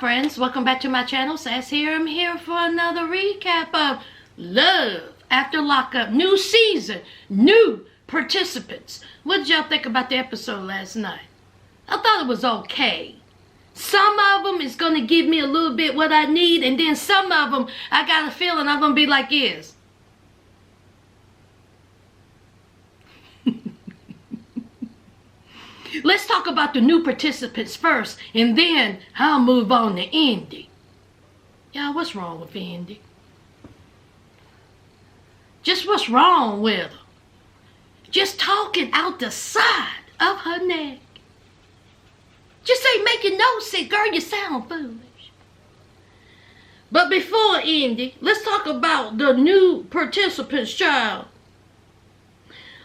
friends, welcome back to my channel. Sass here. I'm here for another recap of Love After Lockup. New season, new participants. What did y'all think about the episode last night? I thought it was okay. Some of them is going to give me a little bit what I need, and then some of them, I got a feeling I'm going to be like this. Let's talk about the new participants first, and then I'll move on to Indy. Y'all, what's wrong with Indy? Just what's wrong with her? Just talking out the side of her neck. Just ain't making no sense. Girl, you sound foolish. But before Indy, let's talk about the new participants, child.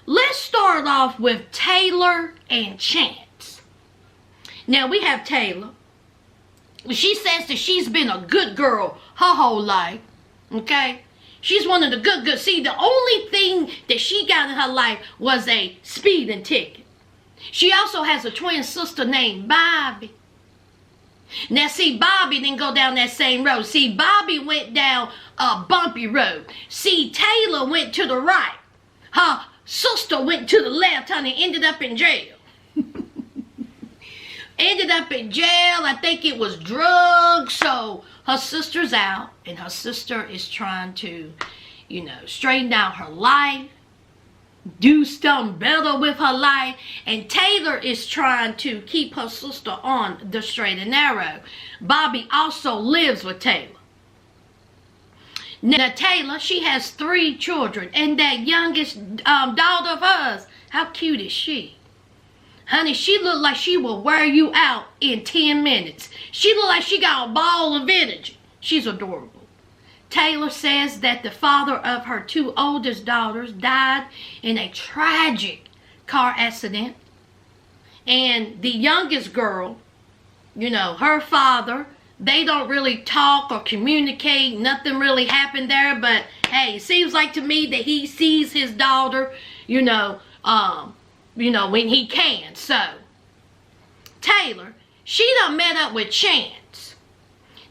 Let's start off with Taylor and Chance. Now, we have Taylor. She says that she's been a good girl her whole life. Okay? She's one of the good. See, the only thing that she got in her life was a speeding ticket. She also has a twin sister named Bobby. Now, see, Bobby didn't go down that same road. See, Bobby went down a bumpy road. See, Taylor went to the right. Her sister went to the left, honey, ended up in jail. Ended up in jail. I think it was drugs. So her sister's out, and her sister is trying to, straighten out her life, do something better with her life. And Taylor is trying to keep her sister on the straight and narrow. Bobby also lives with Taylor. Now, Taylor, she has 3 children, and that youngest daughter of hers, how cute is she? Honey, she look like she will wear you out in 10 minutes. She look like she got a ball of energy. She's adorable. Taylor says that the father of her 2 oldest daughters died in a tragic car accident. And the youngest girl, her father, they don't really talk or communicate. Nothing really happened there. But, hey, it seems like to me that he sees his daughter, when he can. So, Taylor, she done met up with Chance.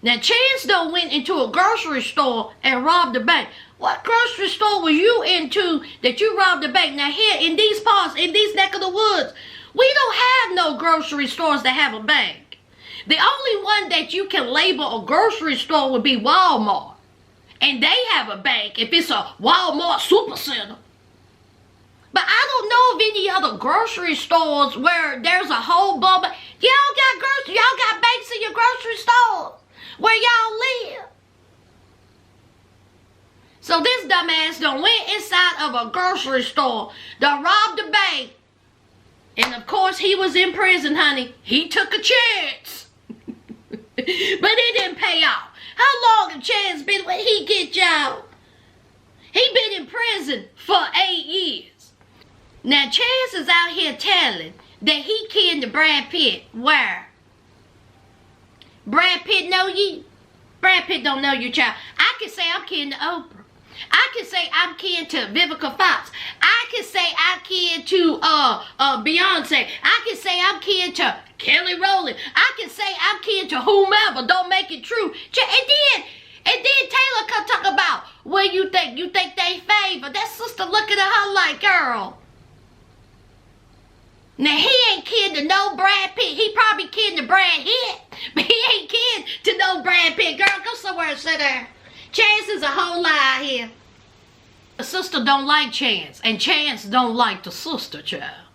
Now, Chance done went into a grocery store and robbed a bank. What grocery store was you into that you robbed a bank? Now, here in these parts, in these neck of the woods, we don't have no grocery stores that have a bank. The only one that you can label a grocery store would be Walmart. And they have a bank if it's a Walmart Supercenter. But I don't know of any other grocery stores where there's a whole bunch. Y'all got banks in your grocery stores where y'all live. So this dumbass done went inside of a grocery store, done robbed a bank. And of course he was in prison, honey. He took a chance. But it didn't pay off. How long has Chance been when he get y'all? He been in prison for 8 years. Now Chance is out here telling that he kin to Brad Pitt. Where? Brad Pitt know you? Brad Pitt don't know you, child. I can say I'm kin to Oprah. I can say I'm kin to Vivica Fox. I can say I'm kin to Beyonce. I can say I'm kin to Kelly Rowland. I can say I'm kin to whomever. Don't make it true. And then Taylor come talk about what you think. You think they favor. That sister looking at her like, girl. Now he ain't kin to no Brad Pitt. He probably kin to Brad Pitt, but he ain't kin to no Brad Pitt. Girl, go somewhere and sit there. Chance is a whole lie here. The sister don't like Chance, and Chance don't like the sister, child.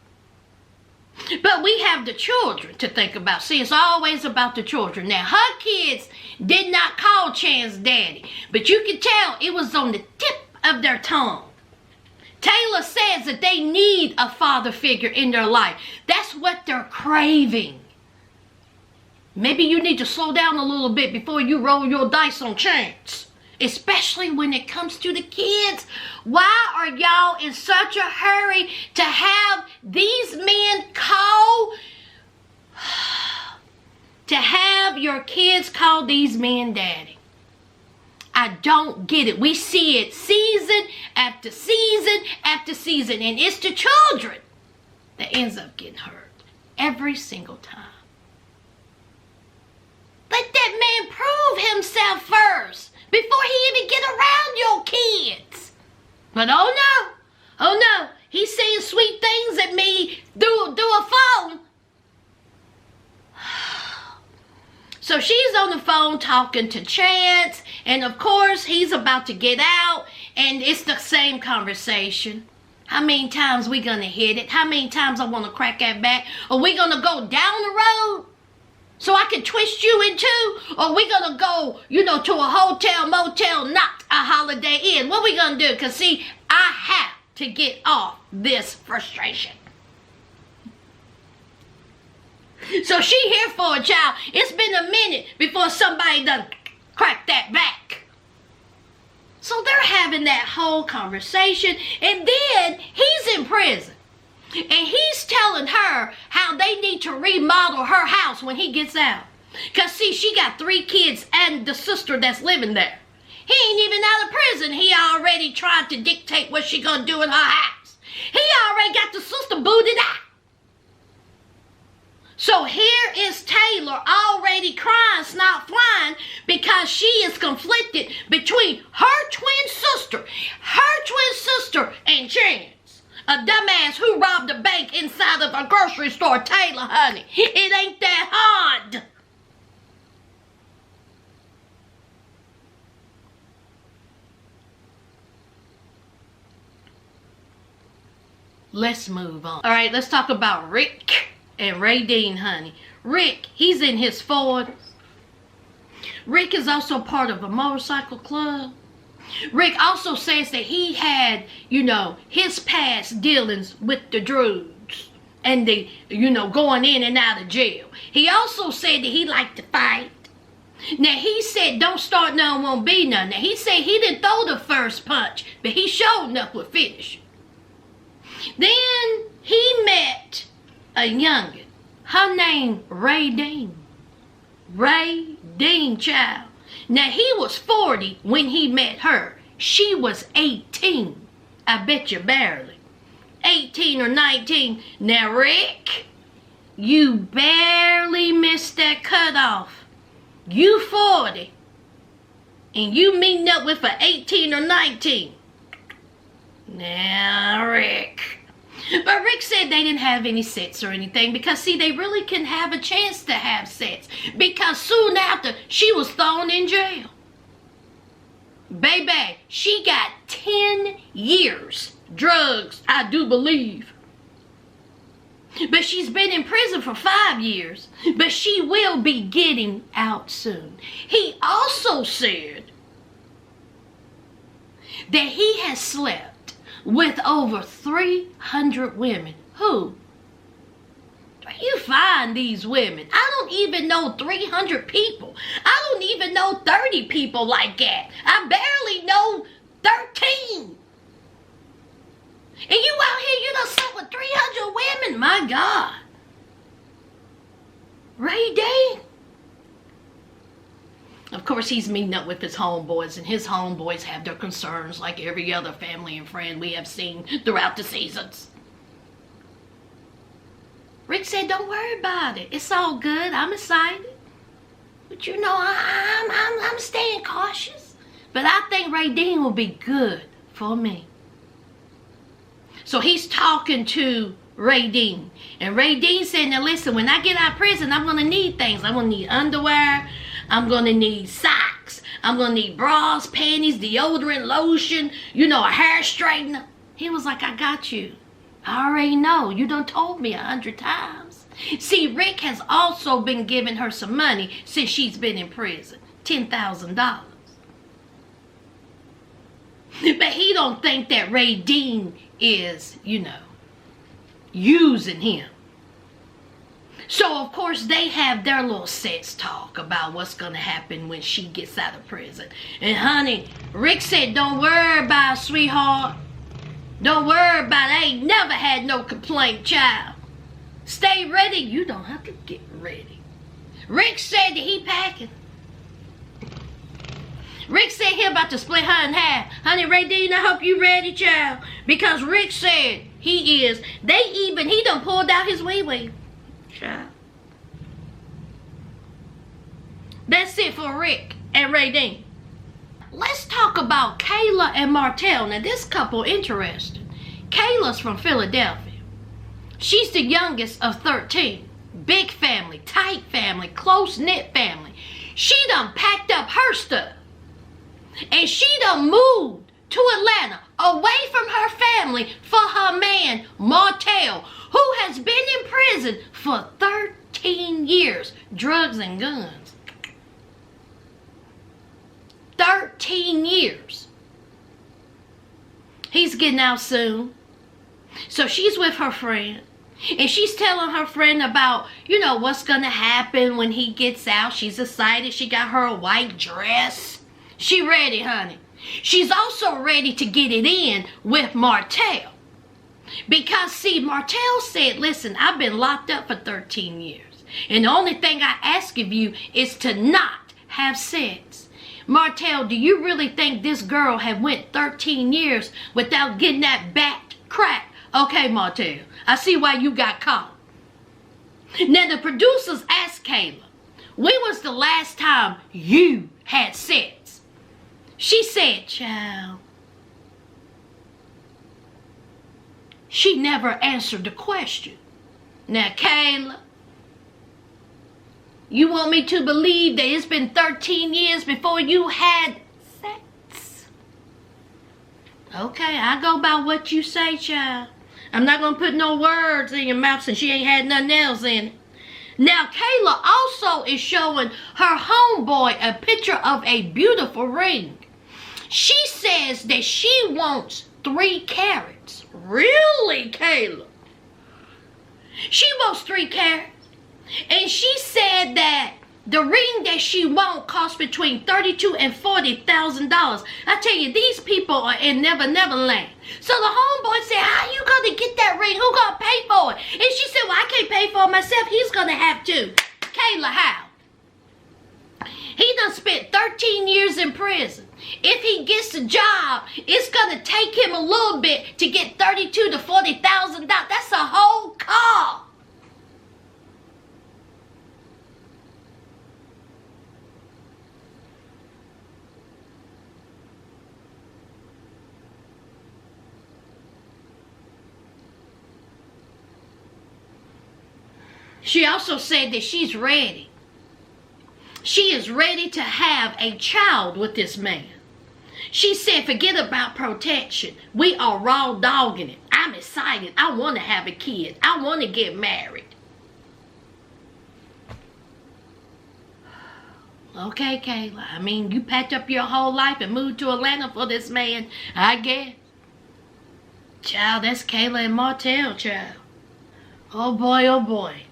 But we have the children to think about. See, it's always about the children. Now, her kids did not call Chance daddy, but you can tell it was on the tip of their tongue. Taylor says that they need a father figure in their life. That's what they're craving. Maybe you need to slow down a little bit before you roll your dice on Chance. Especially when it comes to the kids. Why are y'all in such a hurry to have these men call? To have your kids call these men daddy. I don't get it. We see it season after season after season. And it's the children that ends up getting hurt every single time. Let that man kids. But oh no, he's saying sweet things at me through a phone. So she's on the phone talking to Chance, and of course he's about to get out, and it's the same conversation. How many times we gonna hit it? How many times I wanna crack that back? Are we gonna go down the road so I can twist you in two? Or we gonna go, to a hotel, motel, not a Holiday Inn? What we gonna do? Cause see, I have to get off this frustration. So she here for a child. It's been a minute before somebody done cracked that back. So they're having that whole conversation, and then he's in prison. And he's telling her how they need to remodel her house when he gets out. Because see, she got 3 kids and the sister that's living there. He ain't even out of prison. He already tried to dictate what she gonna do in her house. He already got the sister booted out. So here is Taylor already crying, snot flying, because she is conflicted between her twin sister and Chance, a dumbass who robbed a bank inside of a grocery store. Taylor, honey, it ain't that hard. Let's move on. All right, let's talk about Rick and Radine, honey. Rick, he's in his 40s. Rick is also part of a motorcycle club. Rick also says that he had, his past dealings with the drugs and the, going in and out of jail. He also said that he liked to fight. Now, he said, don't start none, won't be none. Now, he said he didn't throw the first punch, but he sure enough would finish. Then he met a youngin'. Her name Radine. Radine, child. Now, he was 40 when he met her. She was 18. I bet you barely. 18 or 19. Now, Rick, you barely missed that cutoff. You 40. And you meeting up with an 18 or 19. Now, Rick. But Rick said they didn't have any sex or anything because, see, they really couldn't have a chance to have sex because soon after, she was thrown in jail. Baby, she got 10 years. Drugs, I do believe. But she's been in prison for 5 years. But she will be getting out soon. He also said that he has slept with over 300 women. Who? Where you find these women? I don't even know 300 people. I don't even know 30 people like that. I barely know 13. And you out here, you done slept with 300 women. My God. Ray Day. Of course, he's meeting up with his homeboys, and his homeboys have their concerns like every other family and friend we have seen throughout the seasons. Rick said, don't worry about it. It's all good. I'm excited. But I'm staying cautious. But I think Radine will be good for me. So he's talking to Radine. And Radine said, now listen, when I get out of prison, I'm going to need things. I'm going to need underwear. I'm going to need socks. I'm going to need bras, panties, deodorant, lotion, a hair straightener. He was like, I got you. I already know. You done told me 100 times. See, Rick has also been giving her some money since she's been in prison. $10,000. But he don't think that Radine is, using him. So, of course, they have their little sex talk about what's going to happen when she gets out of prison. And, honey, Rick said, don't worry about it, sweetheart. Don't worry about it. I ain't never had no complaint, child. Stay ready. You don't have to get ready. Rick said that he packing. Rick said he about to split her in half. Honey, Radine, I hope you ready, child. Because Rick said he is. He done pulled out his wee-wee. Child. That's it for Rick and Radine. let's talk about Kayla and Martel. Now, this couple interesting. Kayla's from Philadelphia. She's the youngest of 13. Big family, tight family, close-knit family. She done packed up her stuff. And she done moved to Atlanta, away from her family, for her man, Martel, who has been in prison for 13 years. Drugs and guns. 13 years. He's getting out soon. So she's with her friend. And she's telling her friend about, what's going to happen when he gets out. She's excited. She got her a white dress. She ready, honey. She's also ready to get it in with Martel. Because, see, Martel said, listen, I've been locked up for 13 years. And the only thing I ask of you is to not have sex. Martel, do you really think this girl had went 13 years without getting that back crack? Okay, Martel, I see why you got caught. Now, the producers asked Kayla, when was the last time you had sex? She said, child, she never answered the question. Now, Kayla, you want me to believe that it's been 13 years before you had sex? Okay, I go by what you say, child. I'm not going to put no words in your mouth since she ain't had nothing else in it. Now, Kayla also is showing her homeboy a picture of a beautiful ring. She says that she wants 3 carats. Really, Kayla? She wants 3 carats. And she said that the ring that she wants costs between $32,000 and $40,000. I tell you, these people are in Never Never Land. So the homeboy said, how you going to get that ring? Who going to pay for it? And she said, well, I can't pay for it myself. He's going to have to. Kayla, how? He done spent 13 years in prison. If he gets a job, it's going to take him a little bit to get $32,000 to $40,000. That's a whole car. She also said that she's ready. She is ready to have a child with this man. She said, forget about protection. We are raw dogging it. I'm excited. I want to have a kid. I want to get married. Okay, Kayla. I mean, you packed up your whole life and moved to Atlanta for this man, I guess. Child, that's Kayla and Martel, child. Oh boy, oh boy.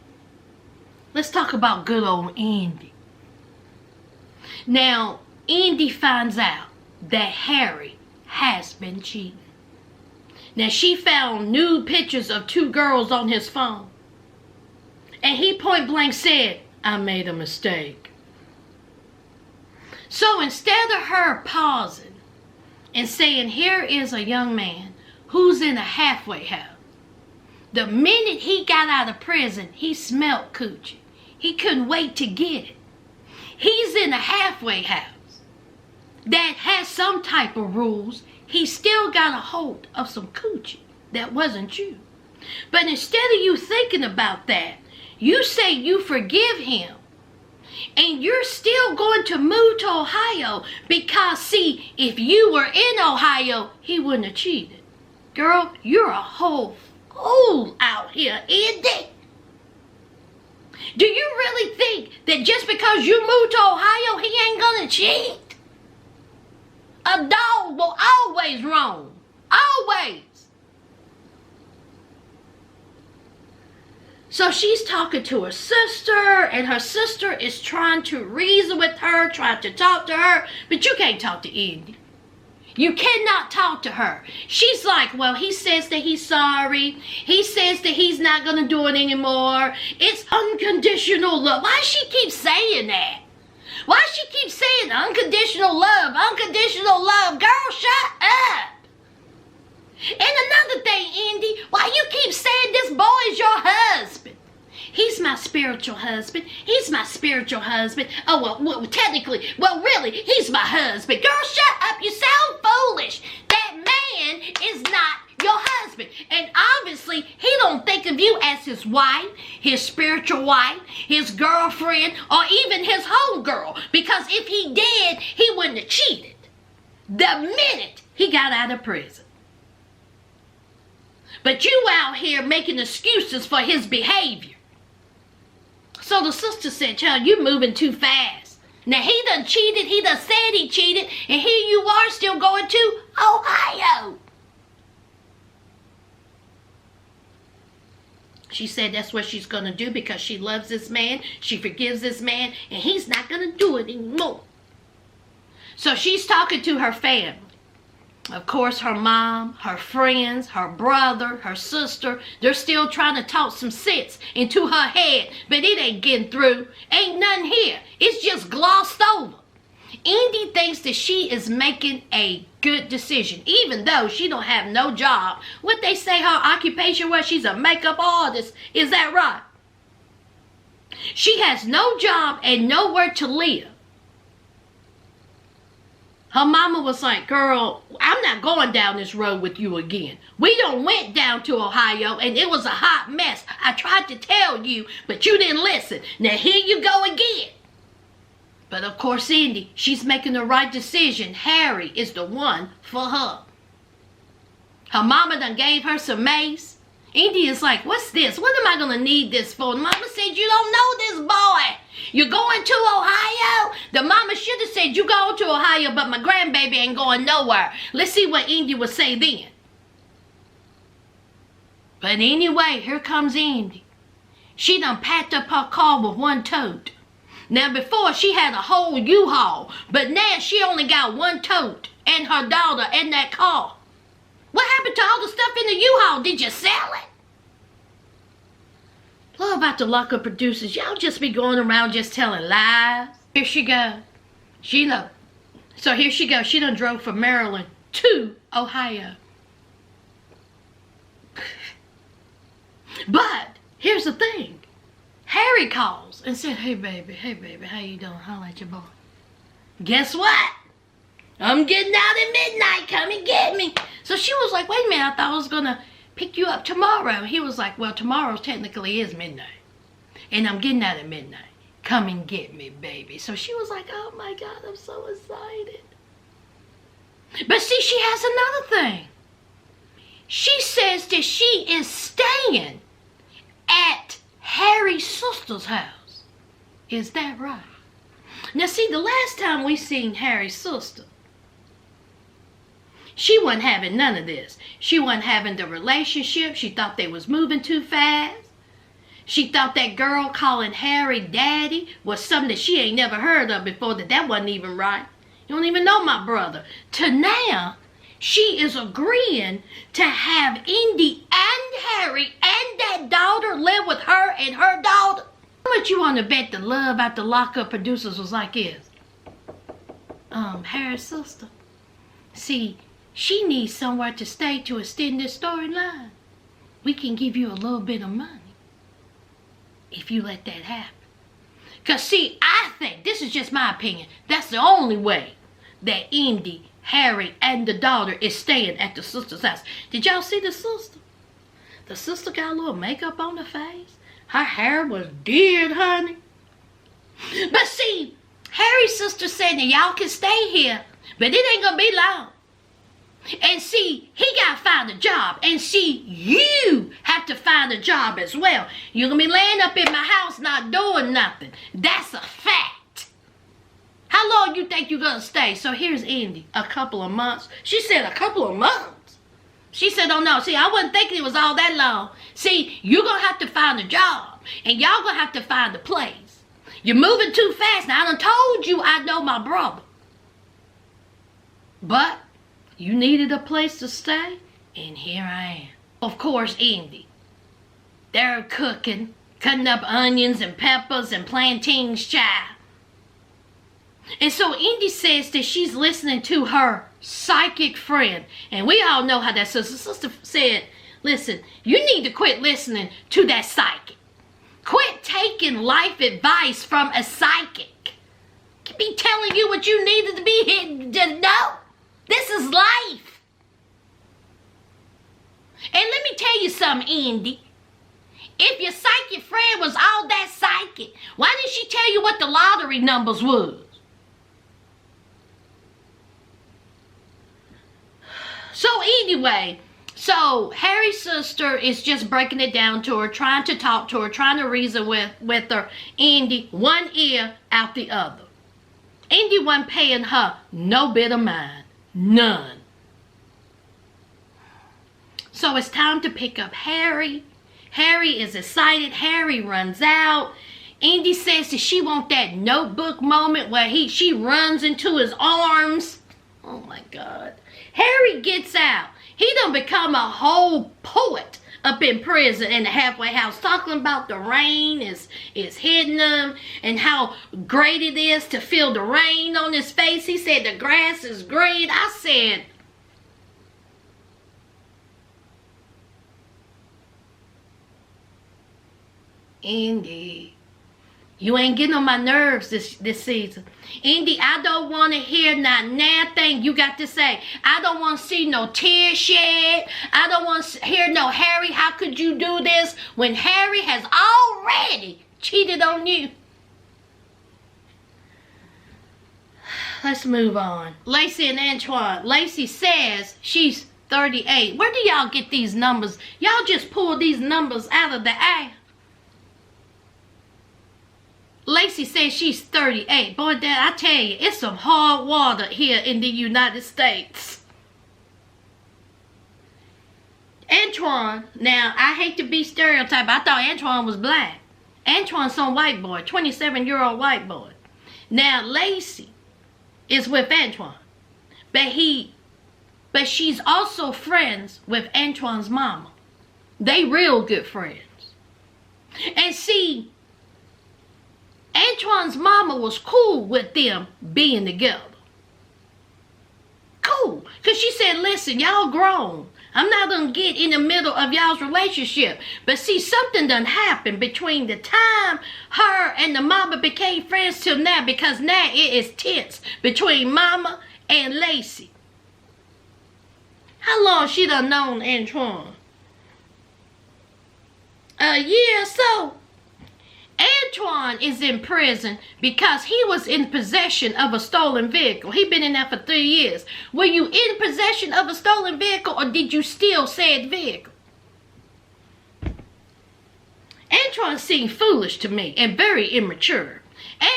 Let's talk about good old Indy. Now, Indy finds out that Harry has been cheating. Now, she found nude pictures of 2 girls on his phone. And he point blank said, I made a mistake. So instead of her pausing and saying, here is a young man who's in a halfway house, the minute he got out of prison, he smelled coochie. He couldn't wait to get it. He's in a halfway house that has some type of rules. He still got a hold of some coochie that wasn't you. But instead of you thinking about that, you say you forgive him. And you're still going to move to Ohio because, see, if you were in Ohio, he wouldn't have cheated. Girl, you're a whole fool out here, Indy. Do you really think that just because you moved to Ohio, he ain't gonna cheat? A dog will always roam. Always. So she's talking to her sister, and her sister is trying to reason with her, trying to talk to her, but you can't talk to Indy. You cannot talk to her. She's like, well, he says that he's sorry. He says that he's not going to do it anymore. It's unconditional love. Why does she keep saying that? Why does she keep saying unconditional love, unconditional love? Girl, shut up. And another thing, Indy, why you keep saying this boy is your husband? He's my spiritual husband. He's my spiritual husband. Oh, technically, really, he's my husband. Girl, shut up. You sound foolish. That man is not your husband. And obviously, he don't think of you as his wife, his spiritual wife, his girlfriend, or even his homegirl. Because if he did, he wouldn't have cheated the minute he got out of prison. But you out here making excuses for his behavior. So the sister said, child, you moving too fast. Now he done cheated, he done said he cheated, and here you are still going to Ohio. She said that's what she's going to do because she loves this man, she forgives this man, and he's not going to do it anymore. So she's talking to her family. Of course, her mom, her friends, her brother, her sister, they're still trying to talk some sense into her head, but it ain't getting through. Ain't nothing here. It's just glossed over. Indy thinks that she is making a good decision, even though she don't have no job. What they say her occupation was, she's a makeup artist. Is that right? She has no job and nowhere to live. Her mama was like, girl, I'm not going down this road with you again. We done went down to Ohio and it was a hot mess. I tried to tell you, but you didn't listen. Now here you go again. But of course, Indy, she's making the right decision. Harry is the one for her. Her mama done gave her some mace. Indy is like, what's this? What am I going to need this for? The mama said, you don't know this boy. You're going to Ohio? The mama should have said, you going to Ohio, but my grandbaby ain't going nowhere. Let's see what Indy would say then. But anyway, here comes Indy. She done packed up her car with one tote. Now before, she had a whole U-Haul, but now she only got one tote and her daughter and that car. What happened to all the stuff in the U-Haul? Did you sell it? Love about the Lockup producers. Y'all just be going around just telling lies. Here she go. So here she goes. She done drove from Maryland to Ohio. But here's the thing. Harry calls and said, hey baby, how you doing? Holla at your boy. Guess what? I'm getting out at midnight. Come and get me. So she was like, wait a minute, I thought I was going to pick you up tomorrow. He was like, well, tomorrow technically is midnight. And I'm getting out at midnight. Come and get me, baby. So she was like, oh my God, I'm so excited. But see, she has another thing. She says that she is staying at Harry's sister's house. Is that right? Now see, the last time we seen Harry's sister, she wasn't having none of this. She wasn't having the relationship. She thought they was moving too fast. She thought that girl calling Harry daddy was something that she ain't never heard of before, that wasn't even right. You don't even know my brother. To now, she is agreeing to have Indy and Harry and that daughter live with her and her daughter. How much you want to bet the love at the Lockup producers was like this? Harry's sister. See, she needs somewhere to stay to extend this storyline. We can give you a little bit of money if you let that happen. Because see, I think, this is just my opinion, that's the only way that Indy, Harry, and the daughter is staying at the sister's house. Did y'all see the sister? The sister got a little makeup on her face. Her hair was did, honey. But see, Harry's sister said that y'all can stay here, but it ain't gonna be long. And see, he got to find a job. And see, you have to find a job as well. You're going to be laying up in my house not doing nothing. That's a fact. How long you think you're going to stay? So here's Indy. A couple of months. She said a couple of months. She said, oh no. See, I wasn't thinking it was all that long. See, you're going to have to find a job. And y'all going to have to find a place. You're moving too fast. Now, I done told you I know my brother. But you needed a place to stay, and here I am. Of course, Indy. They're cutting up onions and peppers and plantains, child. And so Indy says that she's listening to her psychic friend. And we all know how that sister said, listen, you need to quit listening to that psychic. Quit taking life advice from a psychic. Could be telling you what you needed to be here to know. This is life. And let me tell you something, Indy. If your psychic friend was all that psychic, why didn't she tell you what the lottery numbers was? So anyway, so Harry's sister is just breaking it down to her, trying to talk to her, trying to reason with her. Indy, one ear out the other. Indy wasn't paying her no bit of mind. None. So it's time to pick up Harry. Harry is excited. Harry runs out. Indy says that she wants that notebook moment where she runs into his arms. Oh my God. Harry gets out. He done become a whole poet up in prison in the halfway house, talking about the rain is hitting him and how great it is to feel the rain on his face. He said the grass is green. I said, Indy, you ain't getting on my nerves this season. Indy, I don't want to hear nothing you got to say. I don't want to see no tears shed. I don't want to hear no Harry, how could you do this when Harry has already cheated on you? Let's move on. Lacey and Antoine. Lacey says she's 38. Where do y'all get these numbers? Y'all just pull these numbers out of the air. Lacey says she's 38. Boy, Dad, I tell you, it's some hard water here in the United States. Antoine, now, I hate to be stereotyped. I thought Antoine was black. Antoine's some white boy, 27-year-old white boy. Now, Lacey is with Antoine. But she's also friends with Antoine's mama. They real good friends. And see, Antoine's mama was cool with them being together. Cool. Because she said, listen, y'all grown. I'm not going to get in the middle of y'all's relationship. But see, something done happened between the time her and the mama became friends till now. Because now it is tense between mama and Lacey. How long she done known Antoine? A year or so. Antoine is in prison because he was in possession of a stolen vehicle. He been in there for 3 years. Were you in possession of a stolen vehicle or did you steal said vehicle? Antoine seemed foolish to me and very immature.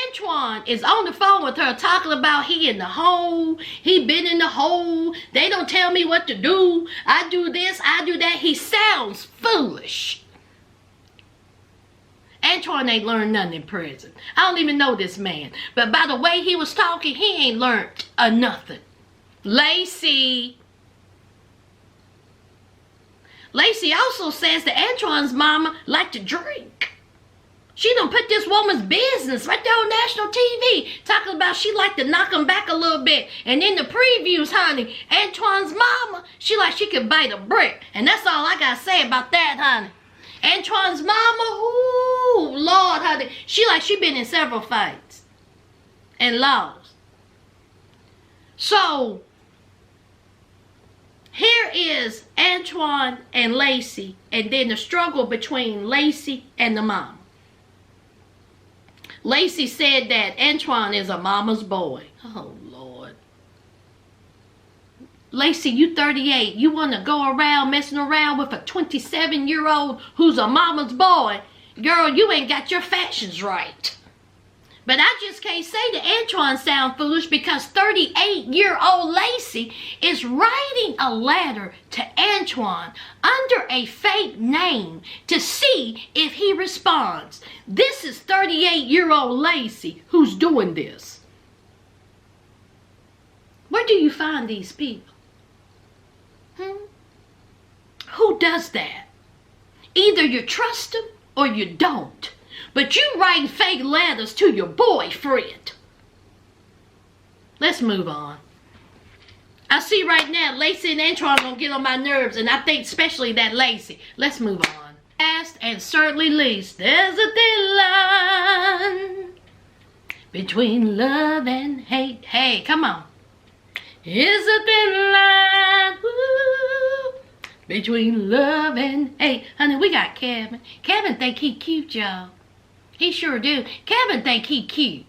Antoine is on the phone with her talking about he in the hole. He been in the hole. They don't tell me what to do. I do this, I do that. He sounds foolish. Antoine ain't learned nothing in prison. I don't even know this man. But by the way he was talking, he ain't learned nothing. Lacey also says that Antoine's mama liked to drink. She done put this woman's business right there on national TV. Talking about she liked to knock him back a little bit. And in the previews, honey, Antoine's mama, she could bite a brick. And that's all I gotta say about that, honey. Antoine's mama, ooh, Lord, honey. She been in several fights and lost. So, here is Antoine and Lacey, and then the struggle between Lacey and the mom. Lacey said that Antoine is a mama's boy. Oh, Lord. Lacey, you 38. You want to go around messing around with a 27-year-old who's a mama's boy? Girl, you ain't got your fashions right. But I just can't say that Antoine sound foolish because 38-year-old Lacey is writing a letter to Antoine under a fake name to see if he responds. This is 38-year-old Lacey who's doing this. Where do you find these people? Who does that? Either you trust them or you don't. But you writing fake letters to your boyfriend. Let's move on. I see right now Lacey and Antoine gonna get on my nerves, and I think especially that Lacey. Let's move on. Last and certainly least, there's a thin line between love and hate. Hey, come on. Is a thin line between love and hate. Honey, we got Kevin. Kevin think he cute, y'all. He sure do. Kevin think he cute.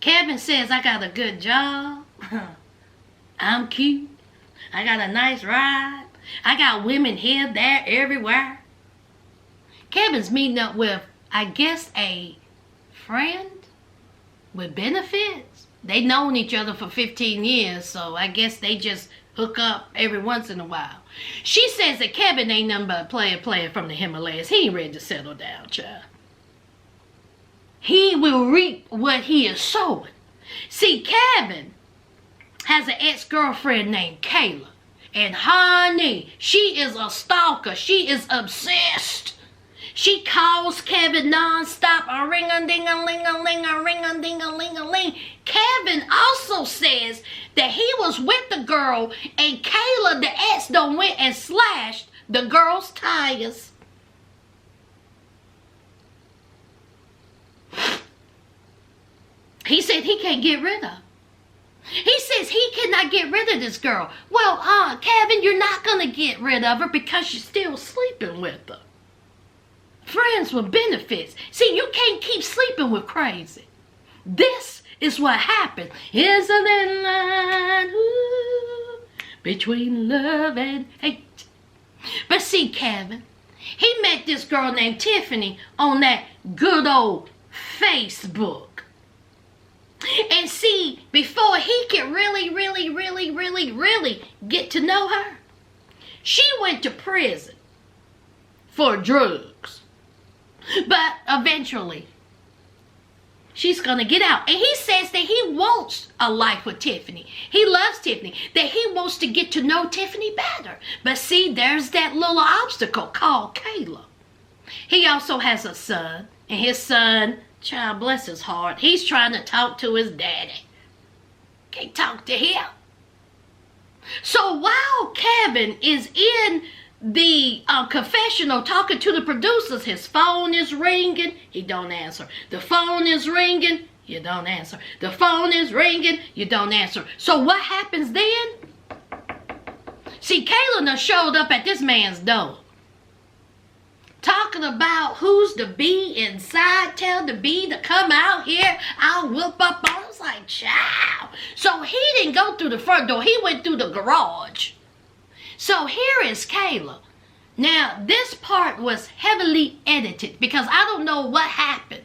Kevin says, I got a good job. I'm cute. I got a nice ride. I got women here, there, everywhere. Kevin's meeting up with, I guess, a friend with benefits. They've known each other for 15 years, so I guess they just hook up every once in a while. She says that Kevin ain't nothing but a player from the Himalayas. He ain't ready to settle down, child. He will reap what he is sowing. See, Kevin has an ex-girlfriend named Kayla. And honey, she is a stalker. She is obsessed. She calls Kevin nonstop, a ring-a-ding-a-ling-a-ling, a ring-a-ding-a-ling-a-ling. Kevin also says that he was with the girl and Kayla, the ex, done went and slashed the girl's tires. He said he can't get rid of her. He says he cannot get rid of this girl. Well, Kevin, you're not going to get rid of her because you're still sleeping with her. Friends with benefits. See, you can't keep sleeping with crazy. This is what happened. Is a thin line between love and hate. But see, Kevin, he met this girl named Tiffany on that good old Facebook. And see, before he could really get to know her, she went to prison for drugs. But eventually, she's going to get out. And he says that he wants a life with Tiffany. He loves Tiffany. That he wants to get to know Tiffany better. But see, there's that little obstacle called Kayla. He also has a son. And his son, child bless his heart, he's trying to talk to his daddy. Can't talk to him. So while Kevin is in the confessional talking to the producers, his phone is ringing. He don't answer. The phone is ringing. You don't answer. The phone is ringing. You don't answer. So what happens then? See, Kayla done showed up at this man's door. Talking about who's the bee inside. Tell the bee to come out here. I'll whoop up on him. I was like, child. So he didn't go through the front door. He went through the garage. So here is Kayla. Now, this part was heavily edited because I don't know what happened.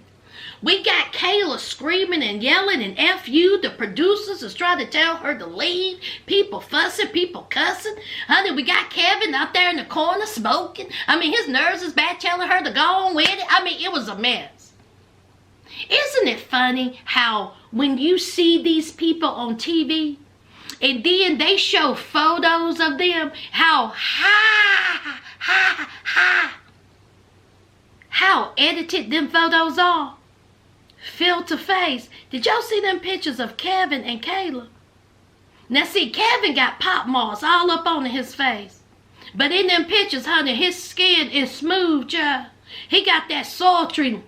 We got Kayla screaming and yelling and F you. The producers is trying to tell her to leave. People fussing, people cussing. Honey, we got Kevin out there in the corner smoking. I mean, his nerves is bad telling her to go on with it. I mean, it was a mess. Isn't it funny how when you see these people on TV, and then they show photos of them, how edited them photos are. Filter face. Did y'all see them pictures of Kevin and Kayla? Now see, Kevin got pop marks all up on his face. But in them pictures, honey, his skin is smooth, child. He got that sultry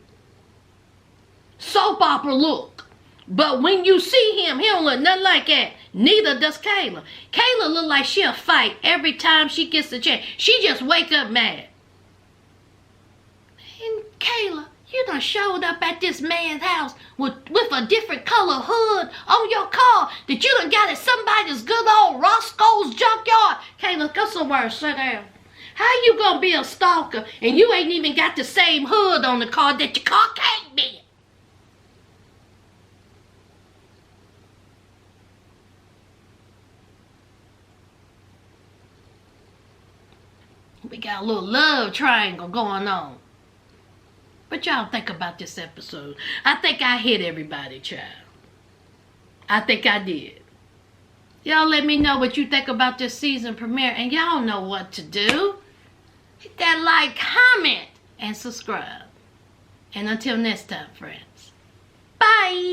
soap opera look. But when you see him, he don't look nothing like that. Neither does Kayla. Kayla look like she'll fight every time she gets a chance. She just wake up mad. And Kayla, you done showed up at this man's house with a different color hood on your car that you done got at somebody's good old Roscoe's junkyard. Kayla, go somewhere and sit down. How you gonna be a stalker and you ain't even got the same hood on the car that your car can't be? We got a little love triangle going on. What y'all think about this episode? I think I hit everybody, child. I think I did. Y'all let me know what you think about this season premiere. And y'all know what to do. Hit that like, comment, and subscribe. And until next time, friends. Bye.